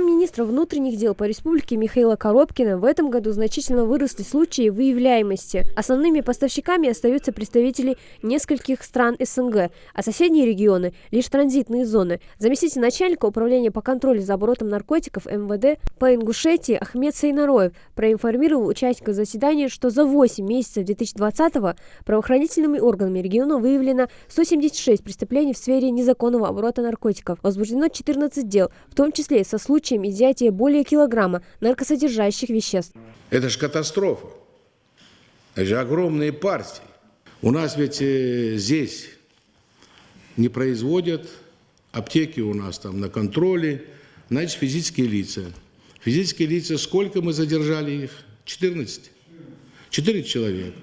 замминистра внутренних дел по республике Михаила Коробкина, в этом году значительно выросли случаи выявляемости. Основными поставщиками остаются представители нескольких стран СНГ, а соседние регионы – лишь транзитные зоны. Заместитель начальника управления по контролю за оборотом наркотиков МВД по Ингушетии Ахмед Сайнароев проинформировал участников заседания, что за 8 месяцев 2020-го правоохранительными органами региона выявлено 176 преступлений в сфере незаконного оборота наркотиков. Возбуждено 14 дел, в том числе со случаем изъятия более килограмма наркосодержащих веществ. Это же катастрофа. Это же огромные партии. У нас ведь здесь не производят, аптеки у нас там на контроле, значит, физические лица. Физические лица, сколько мы задержали их? 14 человек.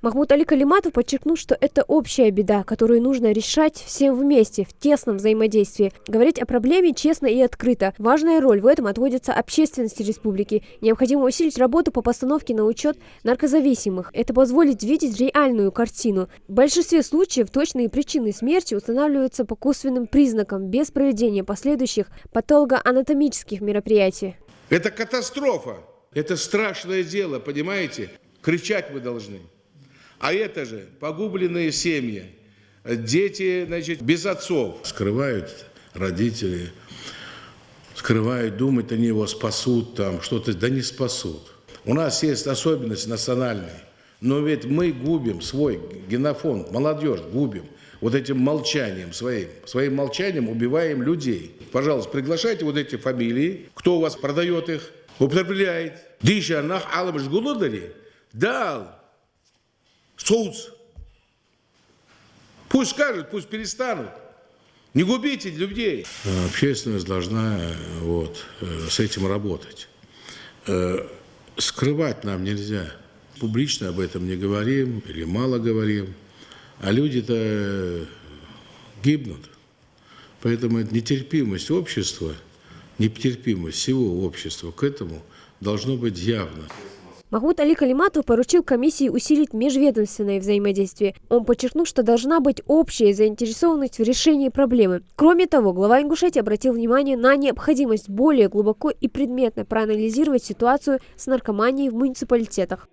Махмуд Али Калиматов подчеркнул, что это общая беда, которую нужно решать всем вместе, в тесном взаимодействии. Говорить о проблеме честно и открыто. Важная роль в этом отводится общественности республики. Необходимо усилить работу по постановке на учет наркозависимых. Это позволит видеть реальную картину. В большинстве случаев точные причины смерти устанавливаются по косвенным признакам, без проведения последующих патологоанатомических мероприятий. Это катастрофа. Это страшное дело, понимаете? Кричать мы должны. А это же погубленные семьи, дети, значит, без отцов. Скрывают родители, скрывают, думают, они его спасут, там что-то, да не спасут. У нас есть особенность национальная, но ведь мы губим свой генофонд, молодежь губим. Вот этим молчанием своим молчанием убиваем людей. Пожалуйста, приглашайте вот эти фамилии, кто у вас продает их, употребляет. Диша нах алам жгулудари дал. Соус. Пусть скажут, пусть перестанут. Не губите людей. Общественность должна с этим работать. Скрывать нам нельзя. Публично об этом не говорим или мало говорим. А люди-то гибнут. Поэтому это нетерпимость общества, нетерпимость всего общества к этому должно быть явно. Махмуд Али Калиматов поручил комиссии усилить межведомственное взаимодействие. Он подчеркнул, что должна быть общая заинтересованность в решении проблемы. Кроме того, глава Ингушетии обратил внимание на необходимость более глубоко и предметно проанализировать ситуацию с наркоманией в муниципалитетах.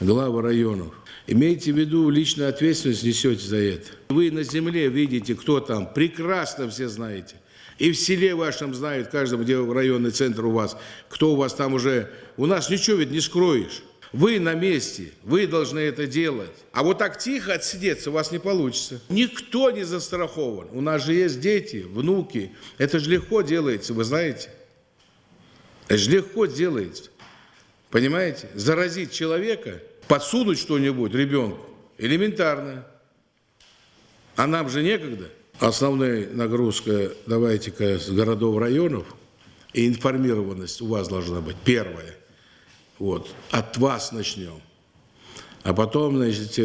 Главы районов, имейте в виду, личную ответственность несете за это. Вы на земле видите, кто там, прекрасно все знаете. И в селе вашем знают, каждом, где районный центр у вас, кто у вас там уже. У нас ничего ведь не скроешь. Вы на месте, вы должны это делать. А вот так тихо отсидеться у вас не получится. Никто не застрахован. У нас же есть дети, внуки. Это же легко делается, вы знаете. Это же легко делается. Понимаете? Заразить человека, подсунуть что-нибудь ребенку элементарно. А нам же некогда. Основная нагрузка, давайте-ка, с городов, районов, и информированность у вас должна быть первая. Вот. От вас начнем. А потом, значит,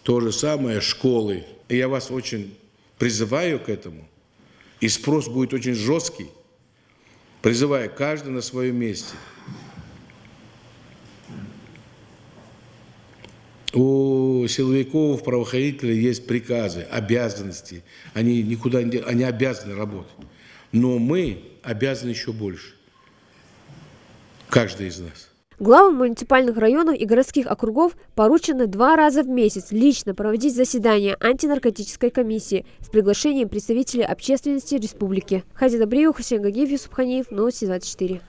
то же самое школы. И я вас очень призываю к этому. И спрос будет очень жесткий. Призываю каждый на своем месте. У силовиков, правоохранителей есть приказы, обязанности. Они никуда не они обязаны работать. Но мы обязаны еще больше. Каждый из нас. Главам муниципальных районов и городских округов поручено 2 раза в месяц лично проводить заседания антинаркотической комиссии с приглашением представителей общественности республики. Хадида Бриева, Хусейн Гагиев, Юсуп Ханиев, Новости 24.